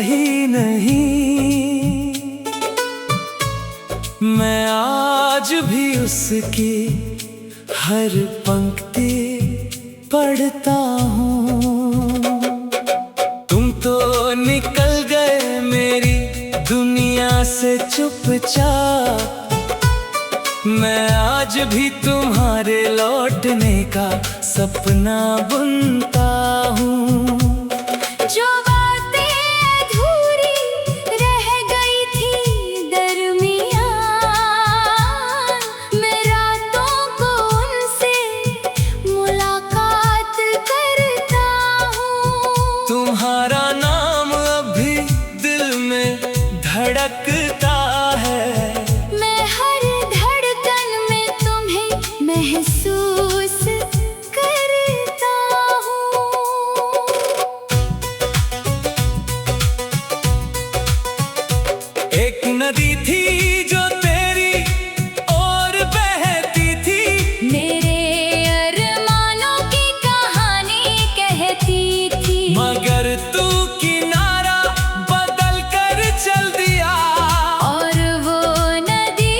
ही नहीं। मैं आज भी उसकी हर पंक्ति पढ़ता हूँ। तुम तो निकल गए मेरी दुनिया से चुपचाप। मैं आज भी तुम्हारे लौटने का सपना बुनता हूँ। जो बातें अधूरी रह गई थी दरमियाँ, मैं रातों को उनसे मुलाकात करता हूँ। तुम्हारा नाम अभी दिल में धड़कता है। मैं हर धड़कन में तुम्हें महसूस करता हूँ। एक नदी थी जो तेरी ओर बहती थी, मेरे अरमानों की कहानी कहती थी। मगर तू किनारा बदल कर चल दिया। और वो नदी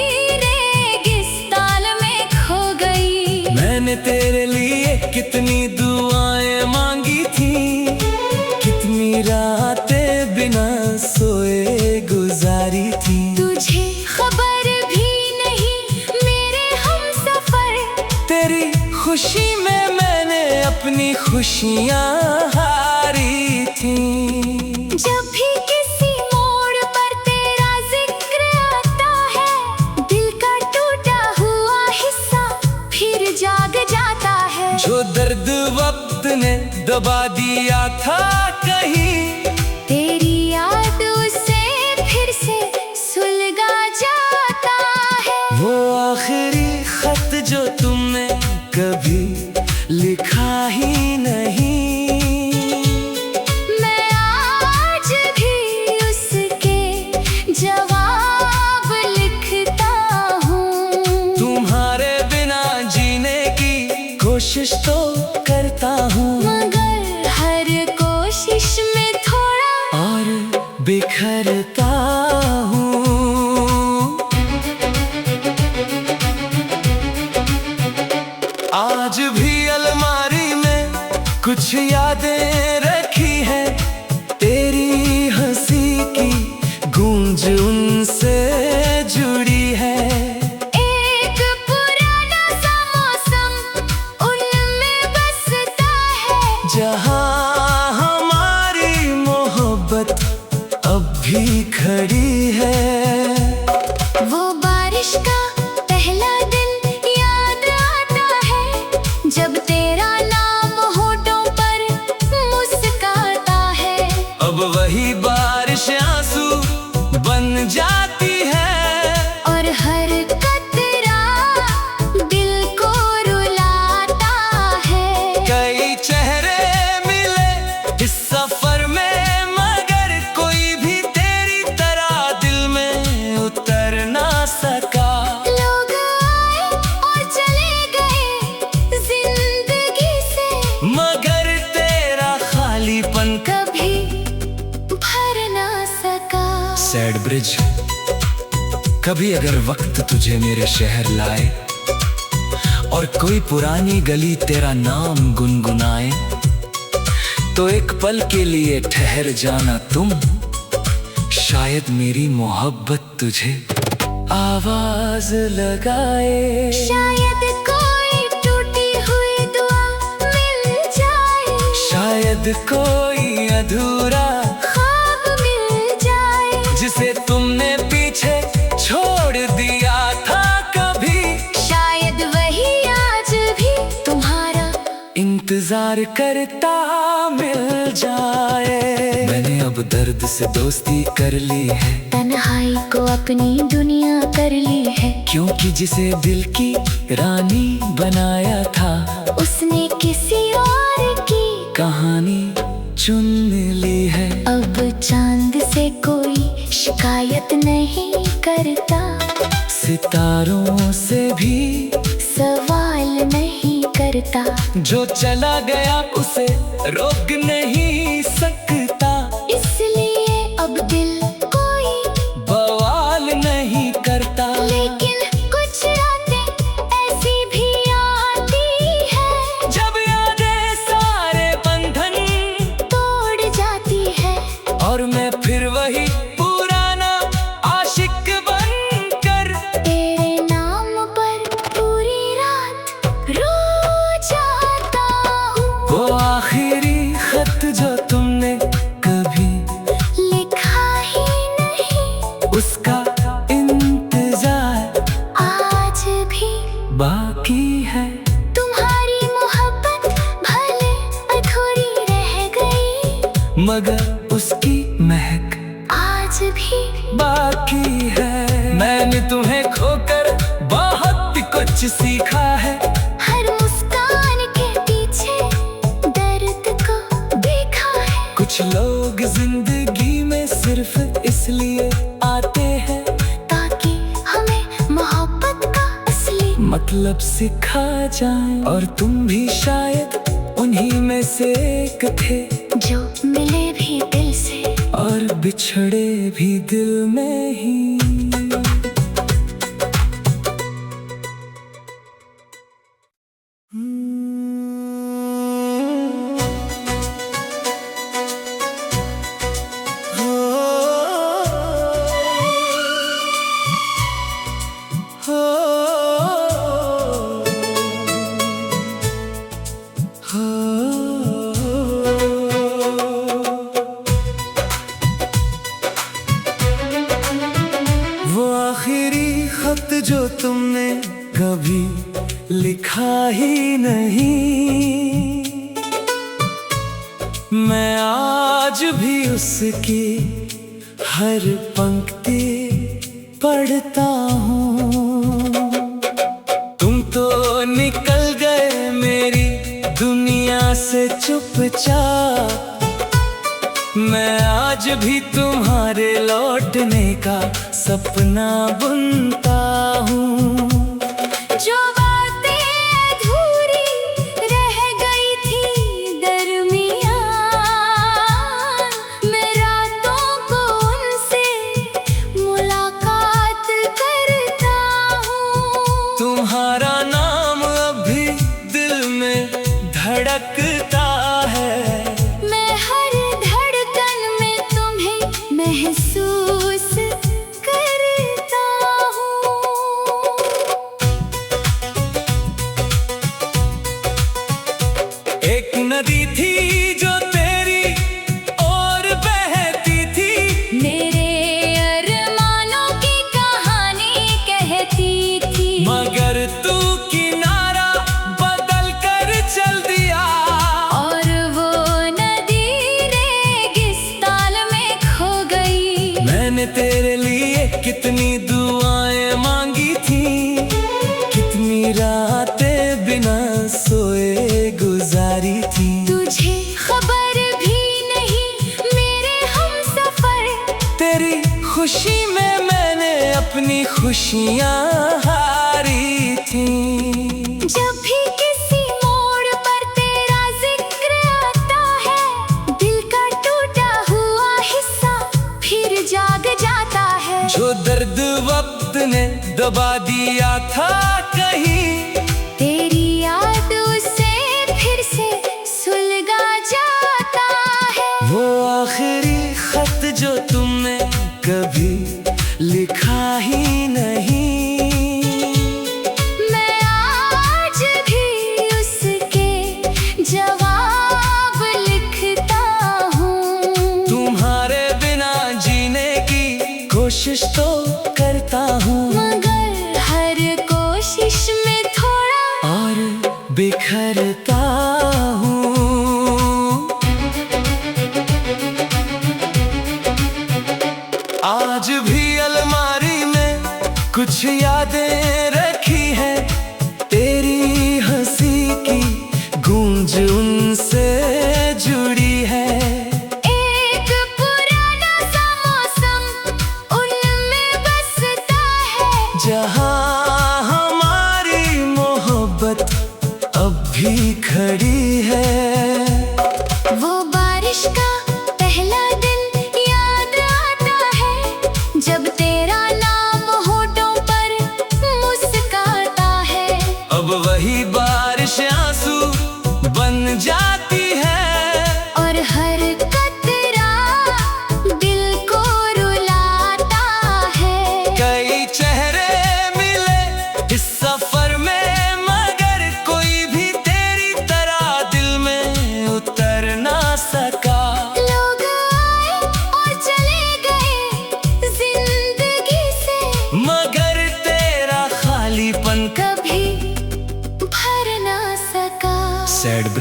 रेगिस्तान में खो गई। मैंने तेरे लिए कितनी दुआएं मांगी थी, कितनी रातें बिना सोए गुजारी थी। तुझे खबर भी नहीं मेरे हमसफर, तेरी खुशी में मैंने अपनी खुशियाँ हारी थी। जब भी किसी मोड़ पर तेरा जिक्र आता है, दिल का टूटा हुआ हिस्सा फिर जाग जाता है। जो दर्द वक्त ने दबा दिया था कहीं, तेरी याद उसे फिर से सुलगा जाता है। वो आखिरी खत जो तुमने कभी लिखा ही नहीं, मैं आज भी उसके जवाब लिखता हूँ। तुम्हारे बिना जीने की कोशिश तो करता हूँ, मगर हर कोशिश में थोड़ा और बिखरता हूँ। आज भी अलमारी में कुछ यादें रखी हैं, तेरी हंसी की गूंज उनसे जुड़ी है। एक पुराना सा मौसम उनमें बसता है, जहाँ हमारी मोहब्बत अब भी खड़ी है। वो बारिश का पहला दिन याद आता है, जब तेरा नाम होठों पर मुस्कुराता है। अब वही बारिश आंसू बन जाती है, और हर कतरा दिल को रुलाता है। कई चेहरे मिले इस सफर में, मगर कोई भी तेरी तरह दिल में उतर ना सका। लोग आए और चले गए जिंदगी से, मगर तेरा खालीपन कभी भर ना सका। Sad bridge. कभी अगर वक्त तुझे मेरे शहर लाए और कोई पुरानी गली तेरा नाम गुनगुनाए, तो एक पल के लिए ठहर जाना तुम। शायद मेरी मोहब्बत तुझे आवाज लगाए। शायद कोई टूटी हुई दुआ मिल जाए, शायद कोई अधूरा ख्वाब मिल जाए। जिसे तुमने पीछे छोड़ दिया था कभी, शायद वही आज भी तुम्हारा इंतजार करता मिल जाए। मैंने अब दर्द से दोस्ती कर ली है, तन्हाई को अपनी दुनिया कर ली है। क्योंकि जिसे दिल की रानी बनाया था, उसने किसी और की कहानी चुन ली है। अब चांद से कोई शिकायत नहीं करता, सितारों से भी सवाल नहीं करता। जो चला गया उसे रोक नहीं सकता। इसलिए अब दिल कोई बवाल नहीं करता, लेकिन कुछ रातें ऐसी भी आती है जब यादें सारे बंधन तोड़ जाती है। और मैं फिर वही पुराना आशिक बनकर तेरे नाम पर पूरी रात रो जाता हूँ। वो आखिरी खत जो तुमने कभी लिखा ही नहीं, उसका इंतजार आज भी बाकी है। तुम्हारी मोहब्बत भले अधूरी रह गई, मगर उसकी महक आज भी बाकी है। मैंने तुम्हें खोकर बहुत कुछ सीखा है, हर मुस्कान के पीछे दर्द को देखा है। कुछ लोग जिंदगी में सिर्फ इसलिए आते हैं ताकि हमें मोहब्बत का असली मतलब सिखा जाए, और तुम भी शायद उन्हीं में से एक थे, जो मिले भी दिल से और बिछड़े भी दिल में ही। वो आखिरी खत जो तुमने कभी लिखा ही नहीं, मैं आज भी उसकी हर पंक्ति पढ़ता हूँ। तुम तो निकल गए मेरी दुनिया से चुपचाप, मैं आज भी तुम्हारे लौटने का सपना बुनता हूँ। जो बातें अधूरी रह गई थी दरमियाँ, मैं रातों को उनसे मुलाकात करता हूँ। तुम्हारा नाम अभी दिल में धड़कता है, मैं हर धड़कन में तुम्हें महसूस करता हूँ। एक नदी थी जो तेरी और बहती थी, मेरे अरमानों की कहानी कहती थी, मगर तू किनारा बदल कर चल दिया। और वो नदी रेगिस्तान में खो गई। मैंने तेरे लिए कितनी दुआएं मांगी थी, कितनी रातें बिना सोए गुजारी थी। तुझे खबर भी नहीं मेरे हमसफर, तेरी खुशी में मैंने अपनी खुशियाँ हारी थी। जब भी किसी मोड़ पर तेरा जिक्र आता है, दिल का टूटा हुआ हिस्सा फिर जाग जाता है। जो दर्द वक्त ने दबा दिया था कहीं, तेरी याद उसे फिर से सुलगा जाता है। वो आखिरी खत जो तुमने कभी लिखा ही नहीं, मैं आज भी उसके जवाब लिखता हूँ। तुम्हारे बिना जीने की कोशिश तो करता हूँ, मगर हर कोशिश में थोड़ा और बिखरता हूँ। आज भी अलमारी में कुछ यादें रखी हैं, तेरी हंसी की गूंज उनसे जुड़ी है। एक पुराना सा मौसम उनमें बसता है, जहाँ हमारी मोहब्बत अब भी खड़ी है। वो बारिश का पहला दिन याद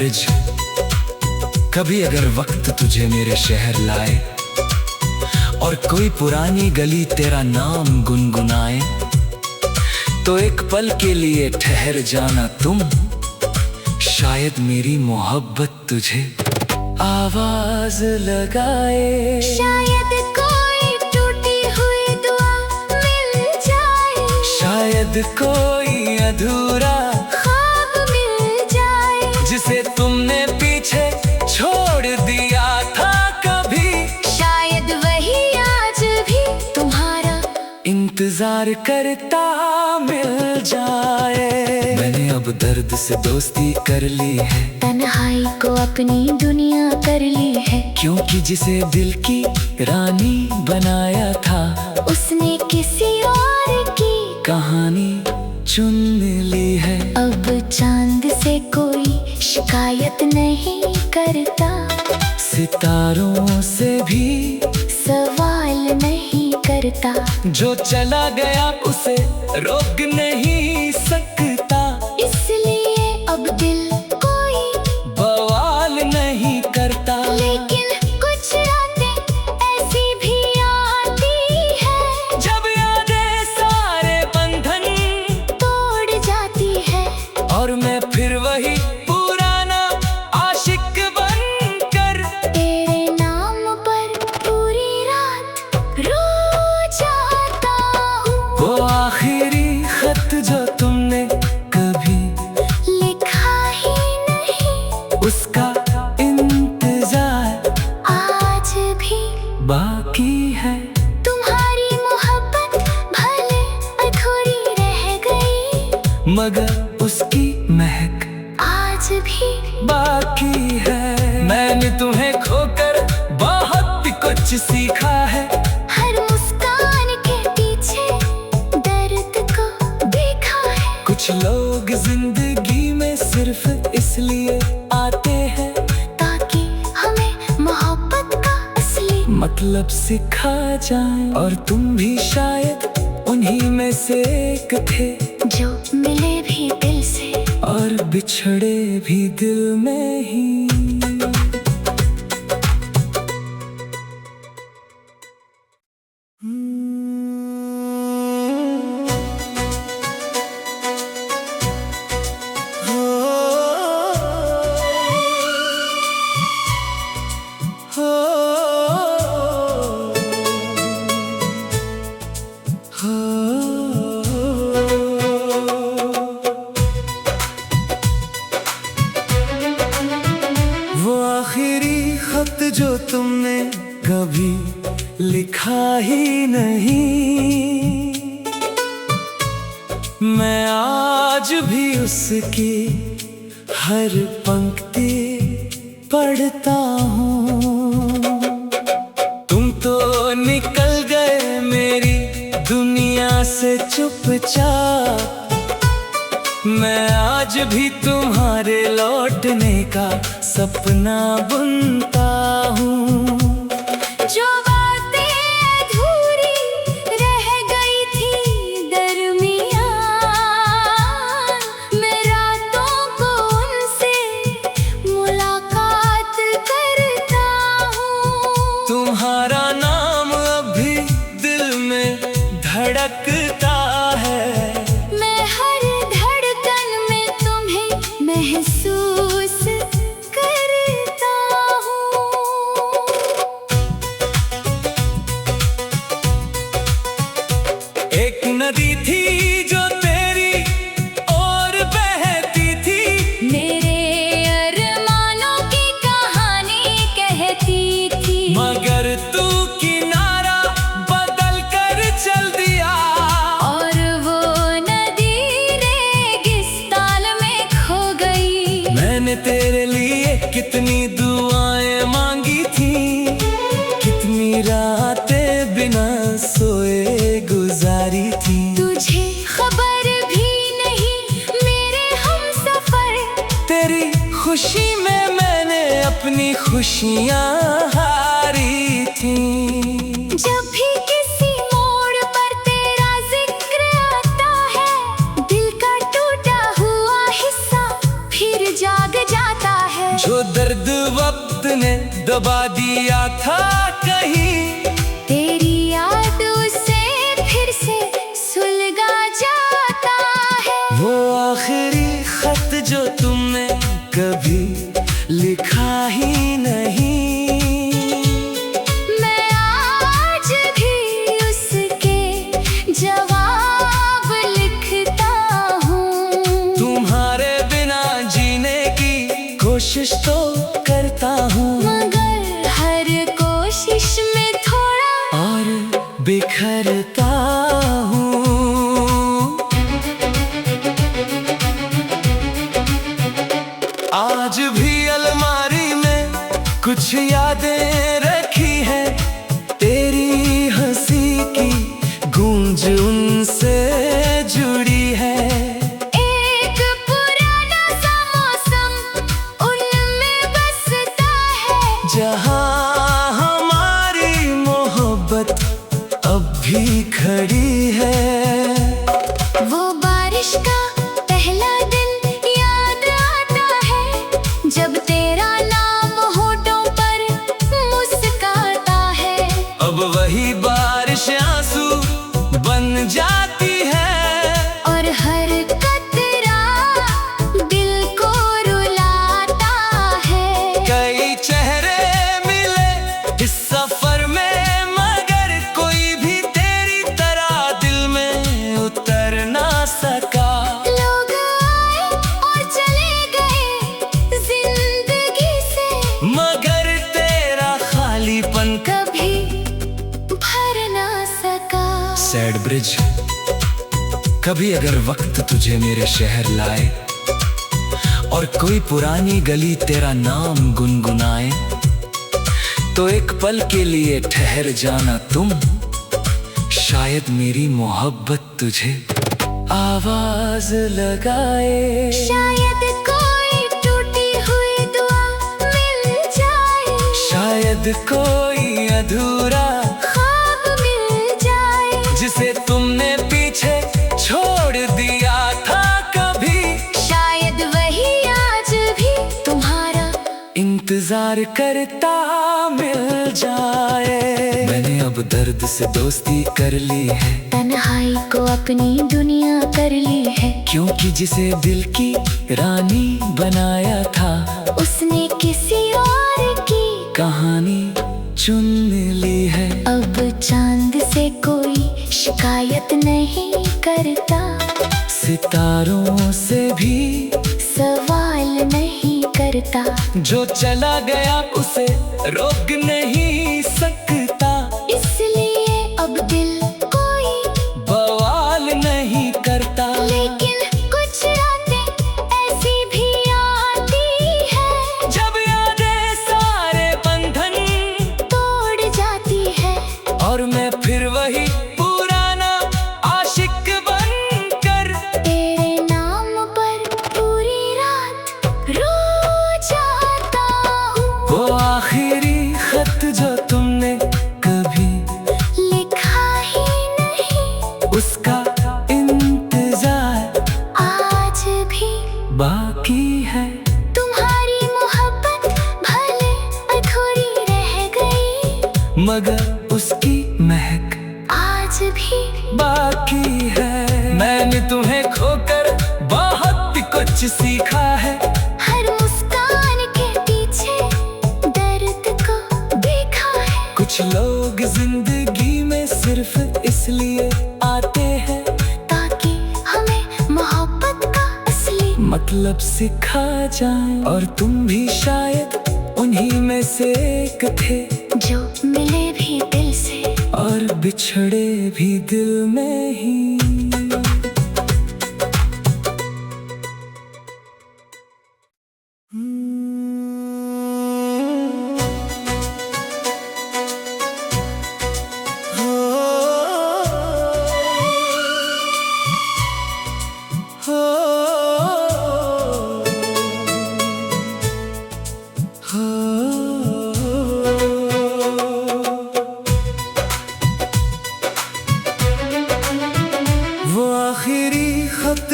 ब्रिज। कभी अगर वक्त तुझे मेरे शहर लाए और कोई पुरानी गली तेरा नाम गुनगुनाए, तो एक पल के लिए ठहर जाना तुम, शायद मेरी मोहब्बत तुझे आवाज लगाए। शायद कोई टूटी हुई दुआ मिल जाए, शायद कोई अधूरा ख्वाब मिल जाए, जिसे तुमने पीछे छोड़ दिया था कभी, शायद वही आज भी तुम्हारा इंतजार करता मिल जाए। मैंने अब दर्द से दोस्ती कर ली है, तन्हाई को अपनी दुनिया कर ली है, क्योंकि जिसे दिल की रानी बनाया था, उसने किसी और की कहानी चुन ली है। अब चांद से कोई शिकायत नहीं करता, सितारों से भी सवाल नहीं करता, जो चला गया उसे रोक नहीं सकता, इसलिए अब दिल कोई बवाल नहीं करता। लेकिन कुछ रातें ऐसी भी आती है, जब यादें सारे बंधन तोड़ जाती है, और मैं फिर वही पुराना आशिक बनकर तेरे नाम पर पूरी रात रो जाता हूँ। वो आखिरी खत जो तुमने कभी लिखा ही नहीं, उसका इंतजार आज भी बाकी है। तुम्हारी मोहब्बत भले अधूरी रह गई, मगर उसकी महक आज भी बाकी है। मैंने तुम्हें खोकर बहुत कुछ सीखा है, हर मुस्कान के पीछे दर्द को देखा है। कुछ लोग जिंदगी में सिर्फ इसलिए आते हैं, ताकि हमें मोहब्बत का असली मतलब सिखा जाए, और तुम भी शायद उन्हीं में से एक थे, जो मिले भी दिल से और बिछड़े भी दिल में ही। वो आखिरी खत जो तुमने कभी लिखा ही नहीं, मैं आज भी उसकी हर पंक्ति पढ़ता हूँ। तुम तो निकल गए मेरी दुनिया से चुपचाप, मैं आज भी तुम्हारे लौटने का सपना बुनता हूँ। जो बातें अधूरी रह गई थी दरमियाँ, मैं रातों को उनसे मुलाकात करता हूँ। तुम्हारा नाम अभी दिल में धड़कता है, मैं हर धड़कन में तुम्हें महसूस करता हूँ। एक नदी थी जो तेरी और बहती थी, मेरे अरमानों की कहानी कहती थी, मगर तू किनारा बदल कर चल दिया, और वो नदी रेगिस्तान में खो गई। मैंने तेरे लिए कितनी दुआएं मांगी थी, कितनी रातें बिना सोए गुजारी थी। तुझे खबर भी नहीं मेरे हमसफर, तेरी खुशी में मैंने अपनी खुशियाँ हारी थी। जब भी किसी मोड़ पर तेरा जिक्र आता है, दिल का टूटा हुआ हिस्सा फिर जाग जाता है। दबा दिया था कहीं। तेरी यादों से फिर से सुलगा जाता है वो आखिरी खत जो तुमने कभी लिखा ही नहीं। मैं आज भी उसके जवाब लिखता हूँ। तुम्हारे बिना जीने की कोशिश तो करता हूँ, मगर हर कोशिश में थोड़ा और बिखरता हूँ। आज भी अलमारी में कुछ यादें रखी हैं, तेरी हंसी की गूंज उनसे जुड़ी है। एक पुराना सा मौसम उनमें बसता है, जहाँ हमारी मोहब्बत अब भी खड़ी है। वो बारिश का पहला दिन याद आता है, जब तेरा नाम होठों पर मुस्कुराता है। अब वही बारिश आंसू बन जाती है, और हर कतरा दिल को रुलाता है। कई चेहरे मिले इस सफर में, मगर कोई भी तेरी तरह दिल में उतर ना सका। लोग आए और चले गए जिंदगी से, मगर तेरा खालीपन कभी भर ना सका। Sad bridge. कभी अगर वक्त तुझे मेरे शहर लाए और कोई पुरानी गली तेरा नाम गुनगुनाए, तो एक पल के लिए ठहर जाना तुम। शायद मेरी मोहब्बत तुझे आवाज लगाए। शायद कोई टूटी हुई दुआ मिल जाए, शायद कोई अधूरा ख्वाब मिल जाए। जिसे तुमने पीछे छोड़ दिया था कभी, शायद वही आज भी तुम्हारा इंतजार करता मिल जाए। मैंने अब दर्द से दोस्ती कर ली है, तन्हाई को अपनी दुनिया कर ली है। क्योंकि जिसे दिल की रानी बनाया था, उसने किसी और की कहानी चुन ली है। अब चांद से कोई शिकायत नहीं करता, सितारों से भी सवाल नहीं करता। जो चला गया उसे रोक नहीं सकता, इसलिए अब दिल कोई बवाल नहीं करता। लेकिन कुछ रातें ऐसी भी आती है, जब यादें सारे बंधन तोड़ जाती है। और मैं फिर वही पुराना आशिक बनकर तेरे नाम पर पूरी रात रो जाता हूँ। वो आखिरी खत जो तुमने कभी लिखा ही नहीं, उसका इंतजार आज भी बाकी है। तुम्हारी मोहब्बत भले अधूरी रह गई, मगर उसकी महक आज भी बाकी है। मैंने तुम्हें खोकर बहुत कुछ सीखा है, हर मुस्कान के पीछे दर्द को देखा है। कुछ लोग जिंदगी में सिर्फ इसलिए आते हैं, ताकि हमें मोहब्बत का असली मतलब सिखा जाए। और तुम भी शायद उन्हीं में से एक थे, जो मिले भी दिल से और बिछड़े भी दिल में ही।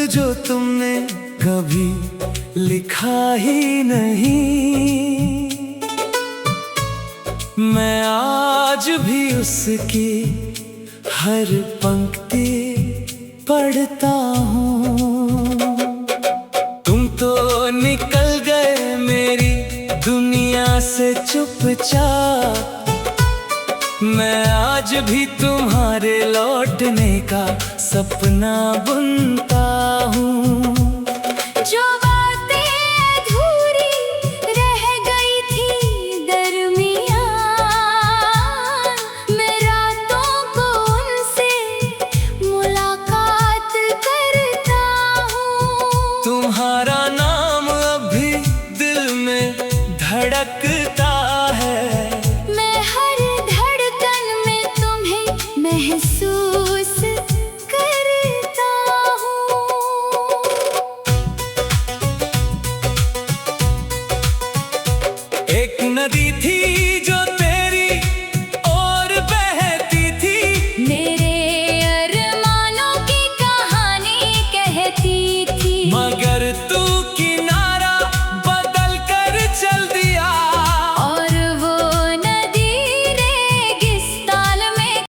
जो तुमने कभी लिखा ही नहीं, मैं आज भी उसकी हर पंक्ति पढ़ता हूँ। तुम तो निकल गए मेरी दुनिया से चुपचाप, मैं आज भी तुम्हारे लौटने का सपना बुनता हूँ। जो बातें अधूरी रह गई थी दरमियाँ, मैं रातों को उनसे मुलाकात करता हूँ। तुम्हारा नाम अभी दिल में धड़कता है, मैं हर धड़कन में तुम्हें महसूस करता हूँ। एक नदी थी